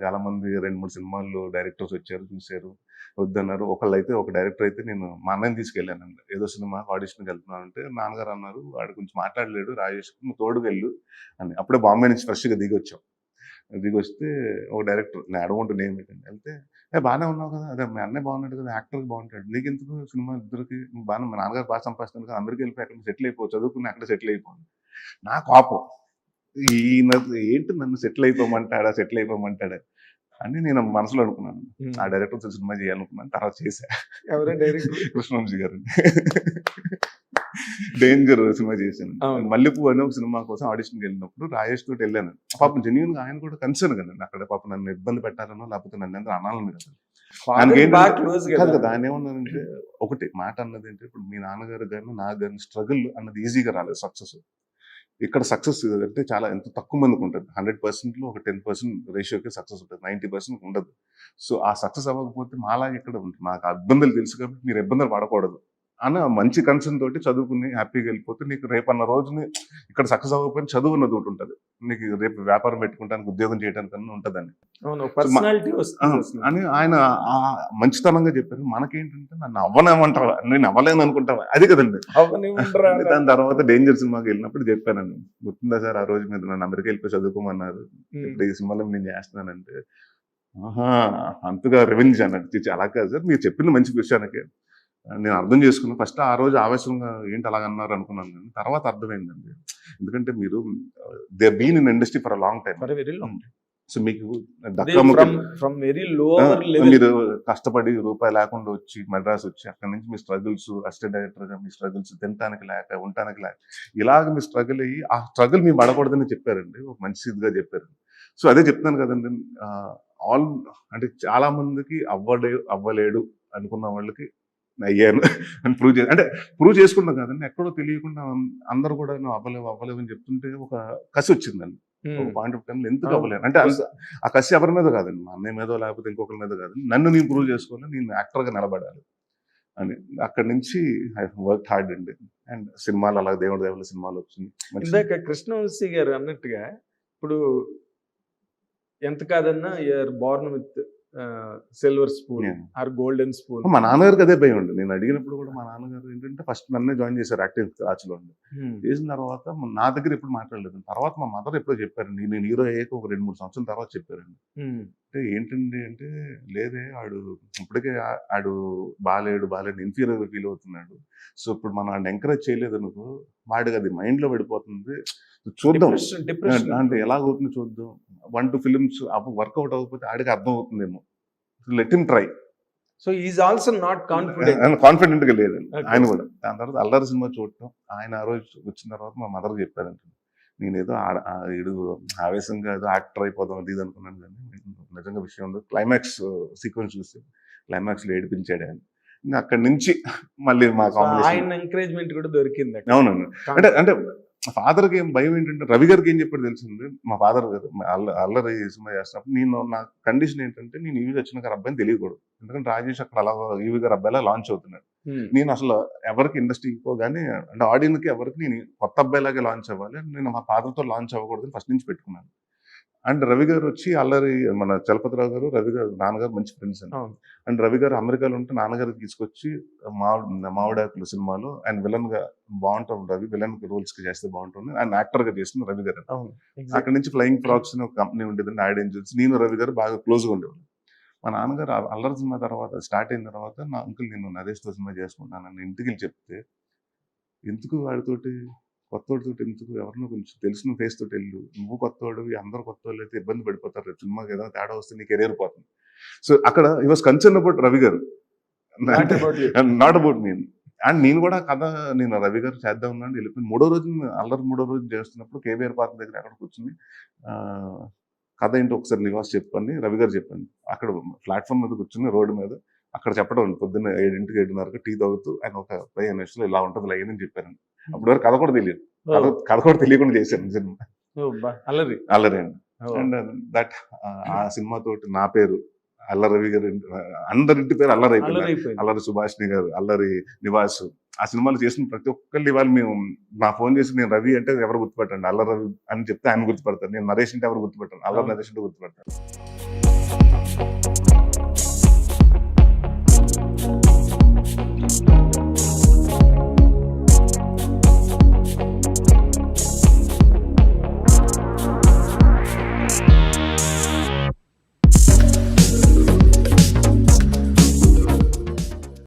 చాలా మంది 2-3 సినిమాల్లో డైరెక్టర్స్ వచ్చారు, చూసారు, వద్దన్నారు. ఒక డైరెక్టర్ అయితే నేను మా అన్నయ్యని తీసుకెళ్ళానండి. ఏదో సినిమా ఆడిషన్‌కి వెళ్తున్నానంటే నాన్నగారు అన్నారు, "వాడు కొంచెం మాట్లాడలేడు రాజేష్, నువ్వు తోడుగా వెళ్ళు" అని. అప్పుడే బాంబే నుంచి ఫ్రెష్‌గా దిగొచ్చాం. దిగొస్తే ఒక డైరెక్టర్, నేను అడగొంటు నేమ్ ఏంటండి, వెళ్తే బాగానే ఉన్నావు కదా, అదే మీ అన్నయ్య బాగున్నాడు కదా, యాక్టర్కి బాగుంటాడు, నీకెందుకు సినిమా ఇద్దరికి, నువ్వు బాగా మా నాన్నగారు బాగా సంపాదిస్తాను కదా, అమెరికా వెళ్ళిపోయి అక్కడ సెటిల్ అయిపో, చదువుకుని అక్కడ సెటిల్ అయిపోయింది. నా కోపం, ఈయన ఏంటి నన్ను సెటిల్ అయిపోమంటాడా అని నేను మనసులో అనుకున్నాను. ఆ డైరెక్టర్ సినిమా చేయాలనుకున్నాను, తర్వాత చేశా. కృష్ణవంశీ గారు డేంజర్ సినిమా చేశాను. మల్లెపూ అనే ఒక సినిమా కోసం ఆడిషన్కి వెళ్ళినప్పుడు రాజేష్ తోటి వెళ్ళాను. పాపం జెన్యూన్ గా ఆయన కూడా కన్సర్న్ కదండి, అక్కడ పాపం నన్ను ఇబ్బంది పెట్టారనో లేకపోతే నన్ను ఎంత అనాలని కదా. కాదు కదా, ఆయన ఏమన్నానంటే ఒకటి మాట అన్నది ఏంటి, ఇప్పుడు మీ నాన్నగారు కానీ నాకు కానీ స్ట్రగుల్ అన్నది ఈజీగా రాలేదు. సక్సెస్ ఇక్కడ సక్సెస్ అంటే చాలా ఎంత తక్కువ మందికి ఉంటుంది. 100%లో ఒక 10% రేషియోకి సక్సెస్ ఉంటుంది, 90% ఉండదు. సో ఆ సక్సెస్ అవ్వకపోతే మాలాగా ఇక్కడ ఉంటుంది. నాకు ఇబ్బందులు తెలుసు కాబట్టి మీరు ఇబ్బందులు పడకూడదు అన్న మంచి కన్సర్న్ తోటి చదువుకుని హ్యాపీగా వెళ్ళిపోతే నీకు రేపన్న రోజుని ఇక్కడ సక్సెస్ అవ్వకపోయినా చదువు అన్నది ఒకటి ఉంటుంది, నీకు రేపు వ్యాపారం పెట్టుకుంటానికి ఉద్యోగం చేయడానికి ఉంటుందని అని ఆయన మంచితనంగా చెప్పారు. మనకేంటంటే నన్ను అవ్వనేమంటావా, నేను అవ్వలేను అనుకుంటావా, అది కదండి. దాని తర్వాత డేంజర్ సినిమాకి వెళ్ళినప్పుడు చెప్పానండి, గుర్తుందా సార్ ఆ రోజు మీద నన్ను అమెరికా వెళ్ళిపోయి చదువుకోమన్నారు, ఇప్పుడు ఈ సినిమాలో నేను చేస్తున్నానంటే అంతగా రెవెన్యూ అన్నట్టు. అలా కాదు సార్, మీరు చెప్పిన మంచి విషయానికి నేను అర్థం చేసుకున్నాను. ఫస్ట్ ఆ రోజు ఆవేశంగా ఏంటి అలాగన్నారు అనుకున్నాను, కానీ తర్వాత అర్థమైందండి. ఎందుకంటే మీరు they been in industry for long time. So మీకు మీరు కష్టపడి రూపాయి లేకుండా వచ్చి మద్రాసు వచ్చి అక్కడి నుంచి మీ స్ట్రగుల్స్, అసిస్టెంట్ డైరెక్టర్ గా మీ స్ట్రగుల్స్, తినడానికి లేక ఉండటానికి లేక ఇలాగ మీ స్ట్రగుల్ అయ్యి ఆ స్ట్రగుల్ మీ పడకూడదని చెప్పారండి, ఒక మంచి ఇదిగా చెప్పారు. సో అదే చెప్తాను కదండి, అంటే చాలా మందికి అవ్వలేడు అనుకున్న వాళ్ళకి అయ్యాను అని ప్రూవ్ చేసుకున్నాం కదండి. ఎక్కడో తెలియకుండా అందరూ కూడా నువ్వు అవ్వలేవు అని చెప్తుంటే ఒక కసి వచ్చిందండి. ఒక పాయింట్ ఆఫ్ టైంలో ఎందుకు అవ్వలేను అంటే ఆ కసి ఎవరి మీద కాదండి, మా అన్నయ్య మీదో లేకపోతే ఇంకొకరి మీద కాదండి, నన్ను నేను ప్రూవ్ చేసుకోవాలి, నేను యాక్టర్గా నిలబడాలి అని. అక్కడి నుంచి ఐ వర్క్ హార్డ్ అండి. అండ్ సినిమాలు అలా దేవుడి దేవుళ్ళ సినిమాలు వచ్చింది. ఇందాక కృష్ణవంశీ గారు అన్నట్టుగా ఇప్పుడు ఎంత కాదన్నా you are born with silver spoon or golden spoon. మా నాన్నగారికి అదే భయం అండి. నేను అడిగినప్పుడు కూడా మా నాన్నగారు ఏంటంటే ఫస్ట్ నన్నే జాయిన్ చేశారు యాక్టింగ్ క్లాస్లో అండి. చేసిన తర్వాత నా దగ్గర ఎప్పుడు మాట్లాడలేదు. తర్వాత మా మదర్ ఎప్పుడో చెప్పారండి, నేను హీరో అయ్యాక ఒక 2-3 సంవత్సరాల తర్వాత చెప్పారండి. అంటే ఏంటండి అంటే, లేదే ఇప్పటికే ఆడు బాలేడు ఇన్ఫీరియర్ ఫీల్ అవుతున్నాడు, సో ఇప్పుడు మనం ఆడిని ఎంకరేజ్ చేయలేదు అనుకో వాడికి అది మైండ్ లో పడిపోతుంది, చూద్దాం అంటే ఎలాగవుతుందో చూద్దాం, 1-2 ఫిలిమ్స్ వర్కౌట్ అవ్వకపోతే ఆడికి అర్థం అవుతుందేమో, let him try. So is also not confident గా లేదండి ఆయన కూడా. దాని తర్వాత అల్లరి సినిమా చూడటం, ఆయన ఆ రోజు వచ్చిన తర్వాత మా మదర్ చెప్పారంట, నేనేదో ఏదో ఆవేశంగా ఏదో యాక్టర్ అయిపోదాం అది ఇది అనుకున్నాను, కానీ నిజంగా విషయం ఉంది. క్లైమాక్స్ సీక్వెన్స్ చూసి క్లైమాక్స్ లో ఏడిపించాడు ఆయన. ఇంకా అక్కడి నుంచి మళ్ళీ మా కాంబినేషన్ ఎంకరేజ్మెంట్ కూడా దొరికింది. అవునండి. అంటే ఫాదర్కి ఏం భయం ఏంటంటే, రవి గారికి ఏం చెప్పాడు తెలిసింది, మా ఫాదర్ గారు అల్లరి సినిమా చేస్తున్నప్పుడు నేను నా కండిషన్ ఏంటంటే, నేను ఈవీ వచ్చిన గారు అబ్బాయిని తెలియకూడదు, ఎందుకంటే రాజేష్ అక్కడ అలా ఈవీ గారు అబ్బాయిలా లాంచ్ అవుతున్నాడు. నేను అసలు ఎవరికి ఇండస్ట్రీకి కానీ అంటే ఆడియన్స్కి ఎవరికి నేను కొత్త అబ్బాయిలాగే లాంచ్ అవ్వాలి, నేను మా ఫాదర్తో లాంచ్ అవ్వకూడదు ఫస్ట్ నుంచి పెట్టుకున్నాను. అండ్ రవి గారు వచ్చి అల్లరి, మన చలపతిరావు గారు రవి గారు నాన్నగారు మంచి ఫ్రెండ్స్ అండి. అండ్ రవి గారు అమెరికాలో ఉంటే నాన్నగారికి తీసుకొచ్చి మావిడాకులు సినిమాలో ఆయన విలన్ గా బాగుంటాం, రవి విలన్ రోల్స్ కి చేస్తే బాగుంటుంది, ఆయన యాక్టర్ గా చేసిన రవి గారు. అక్కడ నుంచి ఫ్లయింగ్ ఫ్రాక్స్ అని ఒక కంపెనీ ఉండేదండి, యాడ్ ఏంజల్స్. నేను రవి గారు బాగా క్లోజ్ గా ఉండేవాళ్ళు. మా నాన్నగారు అల్లరి సినిమా తర్వాత స్టార్ట్ అయిన తర్వాత, నా అంకుల్ నేను నరేష్తో సినిమా చేసుకుంటాను నన్ను ఇంటికి వెళ్ళి చెప్తే, ఎందుకు వాడితోటి కొత్తోడితో ఎందుకు, ఎవరినో కొంచెం తెలిసిన ఫేస్ తోటి వెళ్ళు, నువ్వు కొత్తవాడు అందరూ కొత్త వాళ్ళు అయితే ఇబ్బంది పడిపోతారు, సినిమాకి ఏదైనా తేడా వస్తే నీ కెరీర్ పోతుంది. సో అక్కడ he was concern about Ravi గారు, నాట్ అబౌట్ మీ. అండ్ నేను కూడా కథ నేను రవి గారు చేద్దాం ఉన్నాను వెళ్ళిపోయింది. మూడో రోజు చేస్తున్నప్పుడు కేవీఆర్ పార్క్ దగ్గర అక్కడ కూర్చుని కథ ఏంటో ఒకసారి నివాస్ చెప్పని రవి గారు చెప్పండి, అక్కడ ప్లాట్ఫామ్ మీద కూర్చుని రోడ్డు మీద అక్కడ చెప్పడం, పొద్దున్న 7ంటికి 7:30కి టీ తాగుతూ ఆయన ఒక 15 నిమిషాలు ఇలా ఉంటుంది లైన్ అని చెప్పారండి. అప్పుడు వరకు కథ కూడా తెలియదు, కథ కూడా తెలియకుండా చేశాను సినిమా, అల్లరి అండి. అండ్ దట్ ఆ సినిమా తోటి నా పేరు అల్లరి రవి గారు, అందరింటి పేరు అల్లరి అయిపోయింది. అల్లరి సుభాష్ని గారు, అల్లరి నివాస్, ఆ సినిమాలు చేసిన ప్రతి ఒక్కళ్ళు ఇవాళ మేము నా ఫోన్ చేసి నేను రవి అంటే ఎవరు గుర్తుపట్టండి, అల్లరి రవి అని చెప్తే ఆయన గుర్తుపడతారు, నేను నరేష్ అంటే ఎవరు గుర్తుపట్టాను, అల్లరి నరేష్ అంటే గుర్తుపడతాను.